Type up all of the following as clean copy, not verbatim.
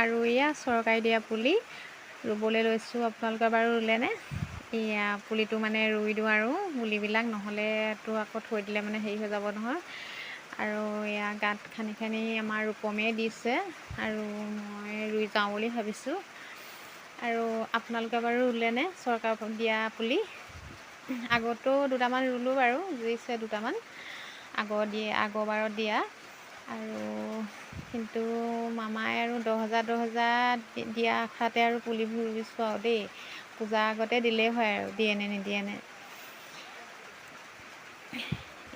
আৰু এয়া চৰকাৰী দিয়া পুলি ৰুবলৈ লৈছোঁ। আপোনালোকে বাৰু ৰুলেনে? এয়া পুলিটো মানে ৰুই দিওঁ আৰু পুলিবিলাক, নহ'লেতো আকৌ থৈ দিলে মানে হেৰি হৈ যাব নহয়। আৰু এয়া গাঁত খানি খানি আমাৰ ৰূপমে দিছে আৰু মই ৰুই যাওঁ বুলি ভাবিছোঁ। আৰু আপোনালোকে বাৰু ৰুলেনে চৰকাৰ দিয়া পুলি? আগতো দুটামান ৰুলোঁ বাৰু, জুইছে দুটামান আগৰবাৰত দিয়া। আৰু কিন্তু মামাই আৰু 10,000 দিয়া আশাতে আৰু পুলিবোৰ ৰুইছোঁ আৰু দেই। পূজাৰ আগতে দিলেই হয় আৰু দিয়েনে নিদিয়েনে।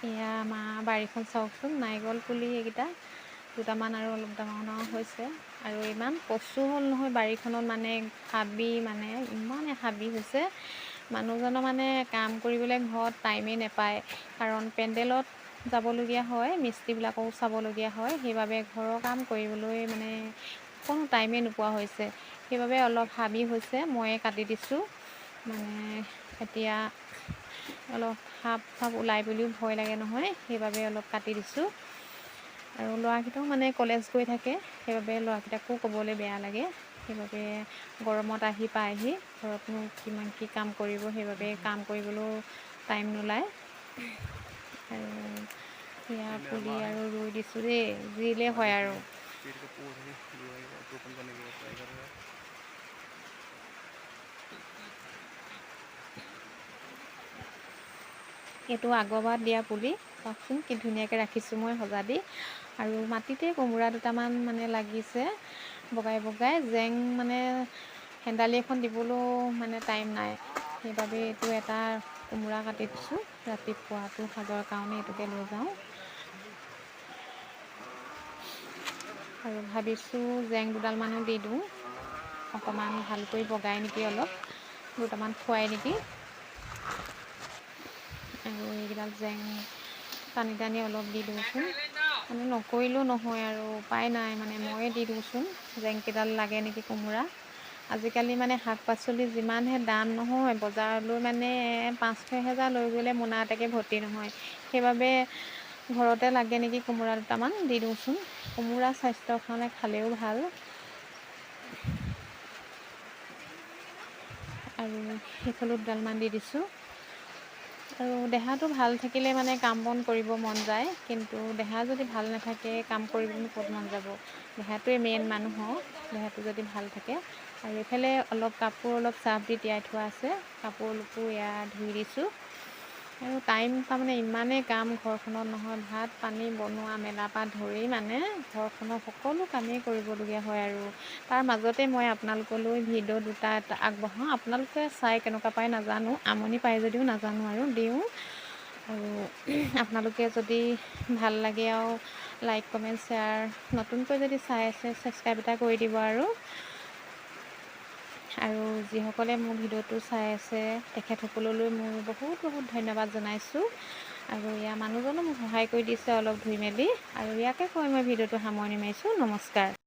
এয়া আমাৰ বাৰীখন চাওকচোন, নাৰিকল পুলি এইকেইটা দুটামান আৰু অলপ ডাঙৰ ডাঙৰ হৈছে। আৰু ইমান কচু হ'ল নহয় বাৰীখনত, মানে হাবি, মানে ইমানে হাবি হৈছে। মানুহজনৰ মানে কাম কৰিবলৈ ঘৰত টাইমেই নাপায়, কাৰণ পেণ্ডেলত যাবলগীয়া হয়, মিস্ত্ৰীবিলাকো চাবলগীয়া হয়। সেইবাবে ঘৰৰ কাম কৰিবলৈ মানে কোনো টাইমেই নোপোৱা হৈছে। সেইবাবে অলপ হাবি হৈছে, ময়ে কাটি দিছোঁ। মানে এতিয়া অলপ সাপ চাপ ওলাই বুলিও ভয় লাগে নহয়, সেইবাবে অলপ কাটি দিছোঁ। আৰু ল'ৰাকেইটাও মানে কলেজ গৈ থাকে, সেইবাবে ল'ৰাকেইটাকো ক'বলৈ বেয়া লাগে। সেইবাবে গৰমত আহি পায়হি, ঘৰতনো কিমান কি কাম কৰিব, সেইবাবে কাম কৰিবলৈও টাইম নোলায়। আৰু সেয়া পুলি আৰু ৰুই দিছোঁ দেই, জিলে হয় আৰু। এইটো আগৰবাৰ দিয়া পুলি, চাওকচোন কি ধুনীয়াকৈ ৰাখিছোঁ মই সজা দি। আৰু মাটিতে কোমোৰা দুটামান মানে লাগিছে বগাই বগাই, জেং মানে হেন্দালি এখন দিবলৈও মানে টাইম নাই। সেইবাবে এইটো এটা কোমোৰা কাটি দিছোঁ, ৰাতিপুৱাটো সাজৰ কাৰণে এইটোকে লৈ যাওঁ। আৰু ভাবিছোঁ জেং দুডালমানো দি দিওঁ, অকণমান ভালকৈ বগাই নেকি, অলপ দুটামান খুৱাই নেকি। আৰু এইকেইডাল জেং টানি টানি অলপ দি দিওঁচোন, মানে নকৰিলেও নহয় আৰু উপায় নাই, মানে ময়ে দি দিওঁচোন। জেংকেইডাল লাগে নেকি কোমোৰা। আজিকালি মানে শাক পাচলি যিমানহে দাম নহয়, বজাৰলৈ মানে 5-6 হেজাৰ লৈ গ'লে মোনা এটাকে ভৰ্তি নহয়। সেইবাবে ঘৰতে লাগে নেকি কোমোৰা দুটামান দি দিওঁচোন। কোমোৰা স্বাস্থ্যৰ কাৰণে খালেও ভাল। আৰু সেইফালে দুডালমান দি দিছোঁ। আৰু দেহাটো ভাল থাকিলে মানে কাম বন কৰিব মন যায়, কিন্তু দেহা যদি ভাল নাথাকে কাম কৰিবলৈ ক'ত মন যাব। দেহাটোৱে মেইন মানুহৰ, দেহাটো যদি ভাল থাকে। আৰু এইফালে অলপ কাপোৰ অলপ চাৰ্ফ দি তিয়াই থোৱা আছে, কাপোৰবোৰ এয়া ধুই দিছোঁ। আৰু টাইম তাৰমানে ইমানেই কাম ঘৰখনত নহয়, ভাত পানী বনোৱা মেলাৰ পৰা ধৰি মানে ঘৰখনৰ সকলো কামেই কৰিবলগীয়া হয়। আৰু তাৰ মাজতে মই আপোনালোকলৈ ভিডিঅ' দুটা আগবঢ়াওঁ, আপোনালোকে চাই কেনেকুৱা পাই নাজানো, আমনি পাই যদিও নাজানো আৰু দিওঁ। আৰু আপোনালোকে যদি ভাল লাগে আৰু লাইক কমেণ্ট শ্বেয়াৰ, নতুনকৈ যদি চাই আছে ছাবস্ক্ৰাইব এটা কৰি দিব। আৰু যিসকলে মোৰ ভিডিঅ'টো চাই আছে তেখেতসকললৈ মোৰ বহুত বহুত ধন্যবাদ জনাইছোঁ। আৰু ইয়াৰ মানুহজনো মোক সহায় কৰি দিছে অলপ ধুই মেলি। আৰু ইয়াকে কৈ মই ভিডিঅ'টো সামৰণি মাৰিছোঁ। নমস্কাৰ।